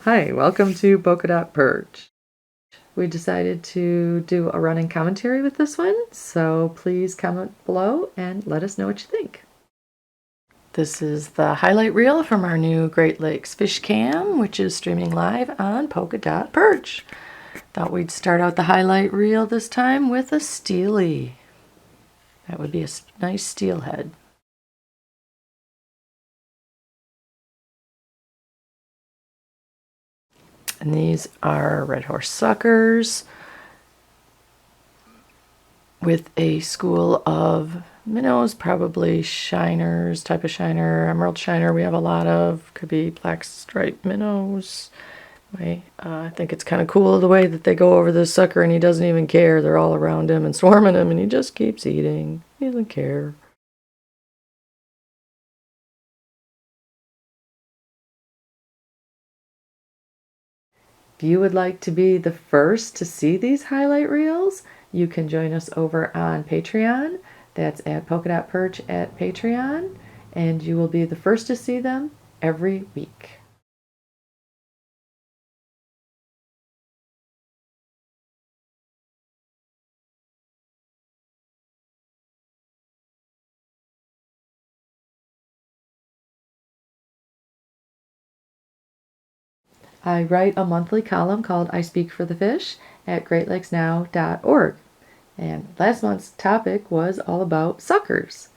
Hi, welcome to PolkaDot Perch. We decided to do a running commentary with this one, so please comment below and let us know what you think. This is the highlight reel from our new Great Lakes Fish Cam, which is streaming live on PolkaDot Perch. Thought we'd start out the highlight reel this time with a steely. That would be a nice steelhead. And these are red horse suckers with a school of minnows, probably shiners, type of shiner, emerald shiner we have a lot of, could be black striped minnows. I think it's kind of cool the way that they go over this sucker and he doesn't even care. They're all around him and swarming him and he just keeps eating. He doesn't care. If you would like to be the first to see these highlight reels, you can join us over on Patreon. That's at PolkaDot Perch at Patreon, and you will be the first to see them every week. I write a monthly column called I Speak for the Fish at greatlakesnow.org. And last month's topic was all about suckers.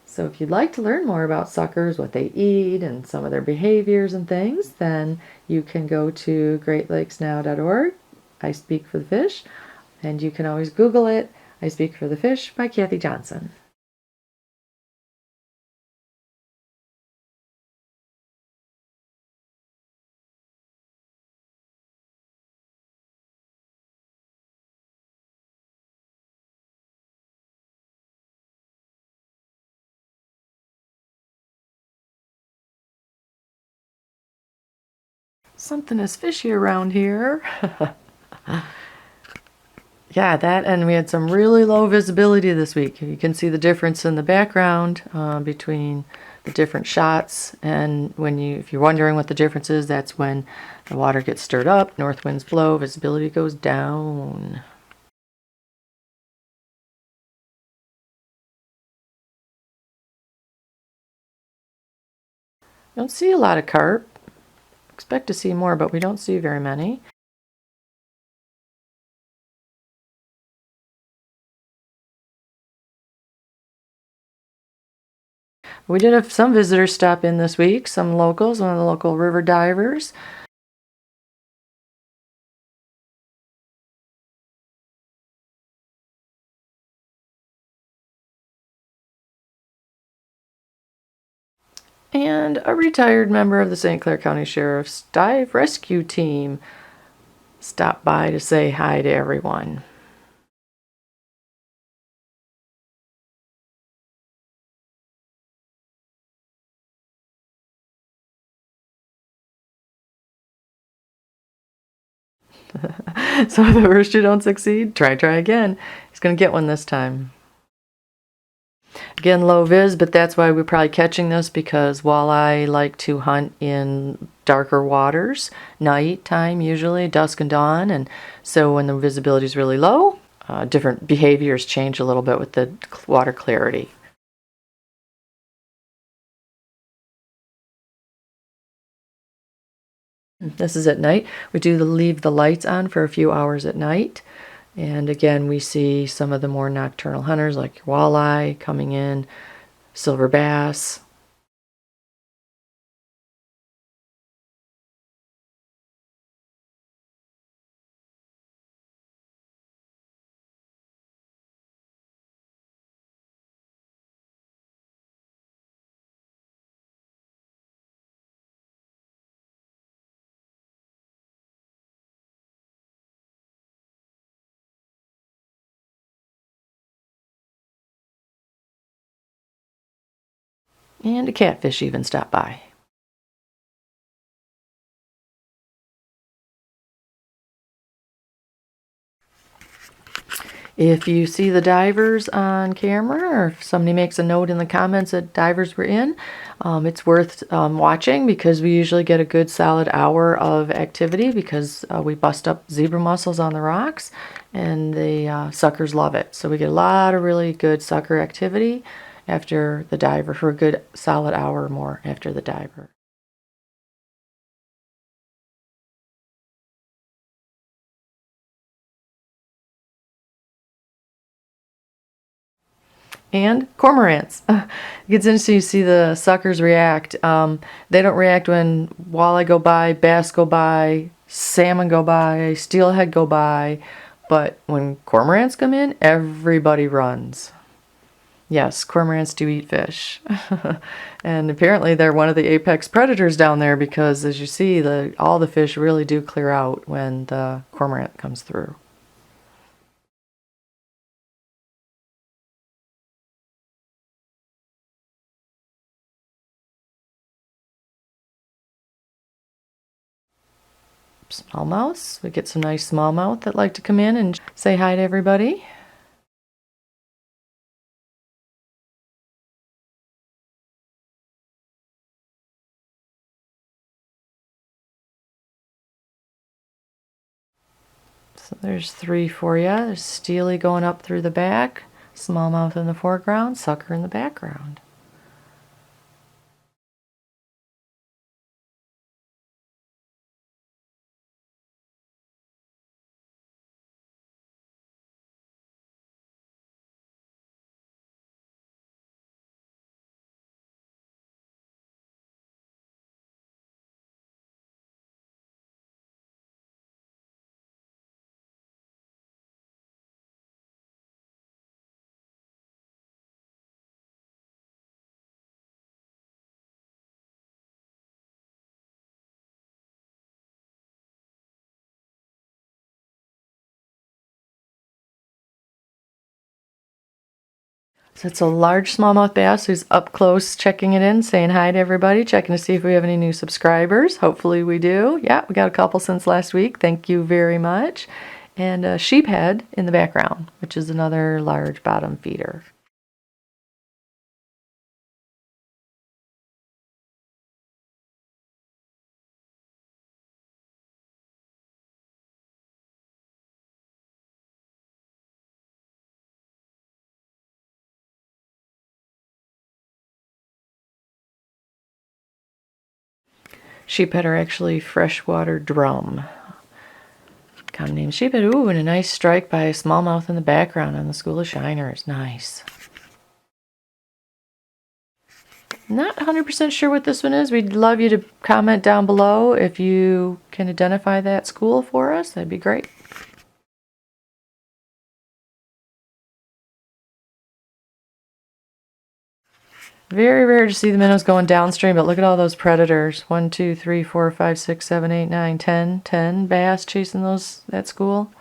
So if you'd like to learn more about suckers, what they eat, and some of their behaviors and things, then you can go to greatlakesnow.org, I Speak for the Fish, and you can always Google it, I Speak for the Fish by Kathy Johnson. Something is fishy around here. Yeah, that, and we had some really low visibility this week. You can see the difference in the background between the different shots, and if you're wondering what the difference is, that's when the water gets stirred up, north winds blow, visibility goes down. Don't see a lot of carp. Expect to see more, but we don't see very many. We did have some visitors stop in this week, some locals, one of the local river divers. And a retired member of the St. Clair County Sheriff's Dive Rescue Team stopped by to say hi to everyone. So if at first you don't succeed, try again. He's going to get one this time. Again, low vis, but that's why we're probably catching this, because walleye like to hunt in darker waters, night time usually, dusk and dawn, and so when the visibility is really low, different behaviors change a little bit with the water clarity. This is at night. We do leave the lights on for a few hours at night. And again, we see some of the more nocturnal hunters like your walleye coming in, silver bass. And a catfish even stopped by. If you see the divers on camera, or if somebody makes a note in the comments that divers were in, it's worth watching, because we usually get a good solid hour of activity, because we bust up zebra mussels on the rocks, and the suckers love it. So we get a lot of really good sucker activity after the diver, for a good solid hour or more after the diver. And cormorants. It gets interesting to see the suckers react. They don't react when walleye go by, bass go by, salmon go by, steelhead go by, but when cormorants come in, everybody runs. Yes, cormorants do eat fish. And apparently they're one of the apex predators down there, because as you see, all the fish really do clear out when the cormorant comes through. Smallmouths. We get some nice smallmouth that like to come in and say hi to everybody. So there's 3 for you. There's steely going up through the back, smallmouth in the foreground, sucker in the background. So it's a large smallmouth bass who's up close checking it in, saying hi to everybody, checking to see if we have any new subscribers. Hopefully we do. Yeah, we got a couple since last week. Thank you very much. And a sheephead in the background, which is another large bottom feeder. Sheephead are actually freshwater drum. Common name sheephead. Ooh, and a nice strike by a smallmouth in the background on the school of shiners. Nice. Not 100% sure what this one is. We'd love you to comment down below if you can identify that school for us. That'd be great. Very rare to see the minnows going downstream, but look at all those predators. 1, 2, 3, 4, 5, 6, 7, 8, 9, 10. 10 bass chasing that school.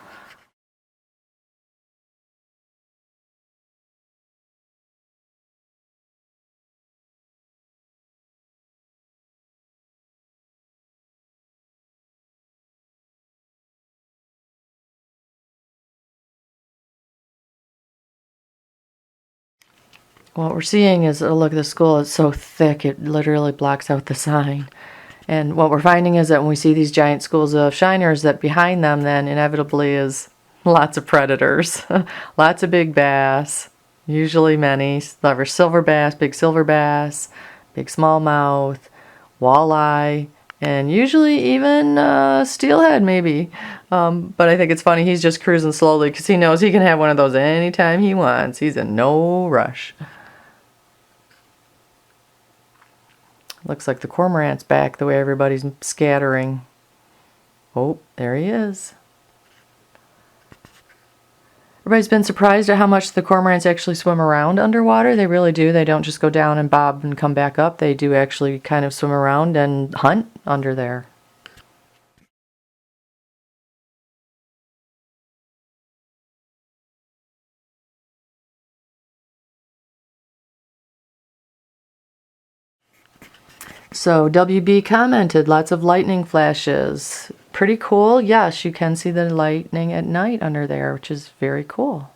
What we're seeing is, oh, look at the school, it's so thick it literally blocks out the sign. And what we're finding is that when we see these giant schools of shiners, that behind them then inevitably is lots of predators. Lots of big bass, usually many. There's silver bass, big smallmouth, walleye, and usually even steelhead maybe. But I think it's funny, he's just cruising slowly because he knows he can have one of those anytime he wants. He's in no rush. Looks like the cormorant's back the way everybody's scattering. Oh, there he is. Everybody's been surprised at how much the cormorants actually swim around underwater. They really do. They don't just go down and bob and come back up. They do actually kind of swim around and hunt under there. So WB commented, lots of lightning flashes. Pretty cool. Yes, you can see the lightning at night under there, which is very cool.